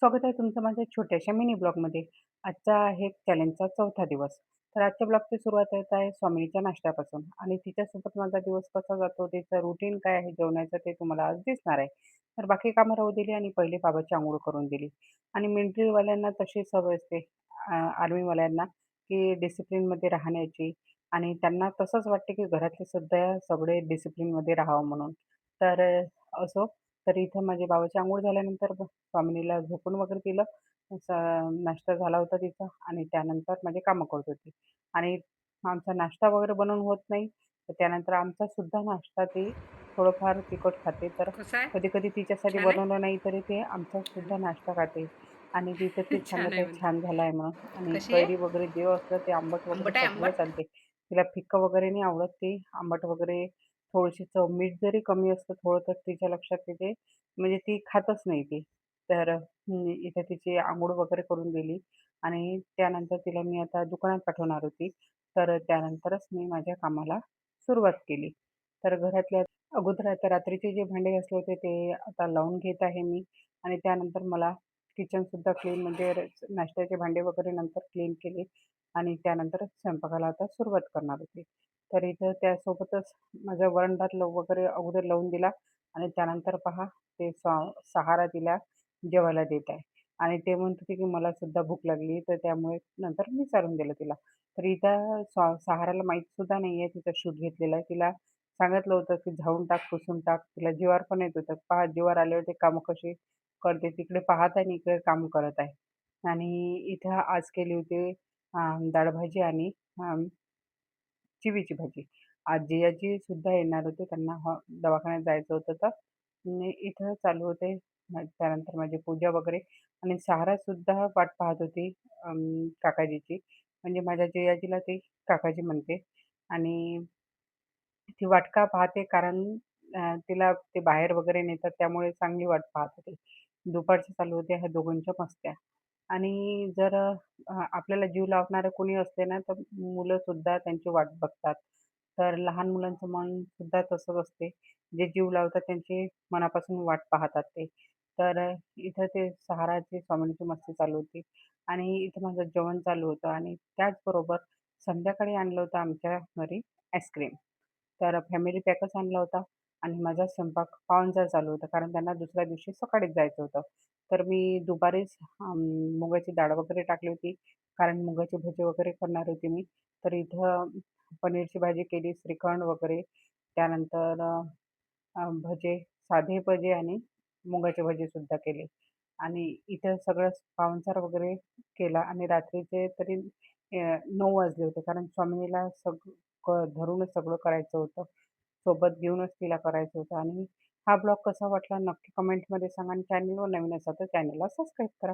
स्वागत आहे तुमचं माझ्या छोट्याशा मिनी ब्लॉगमध्ये. आजचा आहे चॅलेंजचा 4था दिवस. तर आजच्या ब्लॉगची सुरुवात होत आहे स्वामिनीच्या नाश्त्यापासून आणि तिच्यासोबत माझा दिवस कसा जातो, त्याचं रुटीन काय आहे जेवणाचं ते तुम्हाला आज दिसणार आहे. तर बाकी कामं राहू दिली आणि पहिले बाबाची अंघोळ करून दिली आणि मिलिटरीवाल्यांना तशी सवय असते आर्मीवाल्यांना, की डिसिप्लिनमध्ये राहण्याची आणि त्यांना तसंच वाटते, की घरातले सुद्धा सगळे डिसिप्लिनमध्ये राहावं म्हणून. तर असो, तर इथं माझ्या बाबाची अंघोळ झाल्यानंतर स्वामिनीला झोपून वगैरे दिलं. नाश्ता झाला होता तिचा आणि त्यानंतर माझी कामं करत होती. आणि आमचा नाश्ता वगैरे बनवून होत नाही. तर त्यानंतर आमचा सुद्धा नाश्ता ती थोडंफार तिखट खाते. तर कसं आहे? कधी-कधी तिच्यासाठी छान आहे? बनवलं नाही तरी ते आमचा छान सुद्धा आहे. नाश्ता खाते. आणि ती तर तीच छान सांगत आहे आहे म्हणते. छान झाला आहे म्हणून. आणि कशी आहे? कैरी वगैरे जे असलं ते आंबट वगैरे आंबट आहे सगळं आंबट? चालते. तिला फिक्कं वगैरे नाही आवडत. ती आंबट वगैरे थोडीशी चव मीठ जरी कमी असलं थोडं तर तिच्या लक्षात येते. म्हणजे ती खातच नाही ती. तर इथे तिची अंघोळ वगैरे करून दिली आणि त्यानंतर तिला मी आता दुकानात पाठवणार होती. तर त्यानंतरच मी माझ्या कामाला सुरुवात केली. तर घरातल्या अगोदर आता रात्रीचे जे भांडे घासले होते ते आता लावून घेत आहे मी आणि त्यानंतर मला किचनसुद्धा क्लीन म्हणजे नाश्त्याचे भांडे वगैरे नंतर क्लीन केले आणि त्यानंतर स्वयंपाकाला आता सुरुवात करणार होती. तर इथं त्यासोबतच माझं वरण-भात वगैरे अगोदर लावून दिला आणि त्यानंतर पहा ते सहारा तिला जेवायला देत आहे आणि ते म्हणत होते, की मला सुद्धा भूक लागली, तर त्यामुळे नंतर मी चारून दिलं तिला. तर इथं सहाराला माहीत सुद्धा नाहीये तिचा शूट घेतलेला आहे. तिला सांगितलं होतं, की झाडून टाक, पुसून टाक. तिला जीवावर पण येत होतं. पहा जीवावर आल्यावर ते कामं कशी करते. तिकडे पाहत आहे आणि इकडे काम करत आहे. आणि इथं आज केली होती डाळ भाजी आणि अ, चिवीची भाजी. आज जिजाजी सुद्धा येणार होते. त्यांना दवाखान्यात जायचं होतं तर इथं चालू होते. त्यानंतर माझी पूजा वगैरे आणि सहारासुद्धा वाट पाहत होती काकाजीची. म्हणजे माझ्या जिजाजीला ती काकाजी म्हणते आणि ती वाट का पाहते कारण तिला ते बाहेर वगैरे नेतात त्यामुळे चांगली वाट पाहत होते. दुपारच्या चालू होत्या ह्या दोघांच्या मस्त्या आणि जर आपल्याला जीव लावणारं कोणी असले ना, तर मुलंसुद्धा त्यांची वाट बघतात. तर लहान मुलांचं मन सुद्धा तसंच असते. जे जीव लावतात त्यांची मनापासून वाट पाहतात ते. तर इथं ते सहाराची स्वामींची मस्ती चालू होती आणि इथं माझं जेवण चालू होतं आणि त्याचबरोबर संध्याकाळी आणलं होतं आमच्या घरी आईस्क्रीम. तर फॅमिली पॅकच आणला होता आणि माझा स्वयंपाक पाहुणचार चालू होता कारण त्यांना दुसऱ्या दिवशी सकाळीच जायचं होतं. तर मी दुपारीच मुगाची डाळ वगैरे टाकली होती कारण मुगाची भजी वगैरे करणार होती मी. तर इथं पनीरची भाजी केली, श्रीखंड वगैरे. त्यानंतर भजे, साधे भजे आणि मुगाचे भजेसुद्धा केले. आणि इथं सगळं पाहुणचार वगैरे केला आणि रात्रीचे तरी 9 वाजले होते कारण स्वामिनीला धरूनच सगळं करायचं होतं. सोबत घेऊनच तिला करायचं होतं आणि हा ब्लॉग कसा वाटला नक्की कमेंटमध्ये सांगा आणि चॅनलवर नवीन असाल तर चॅनलला सबस्क्राईब करा.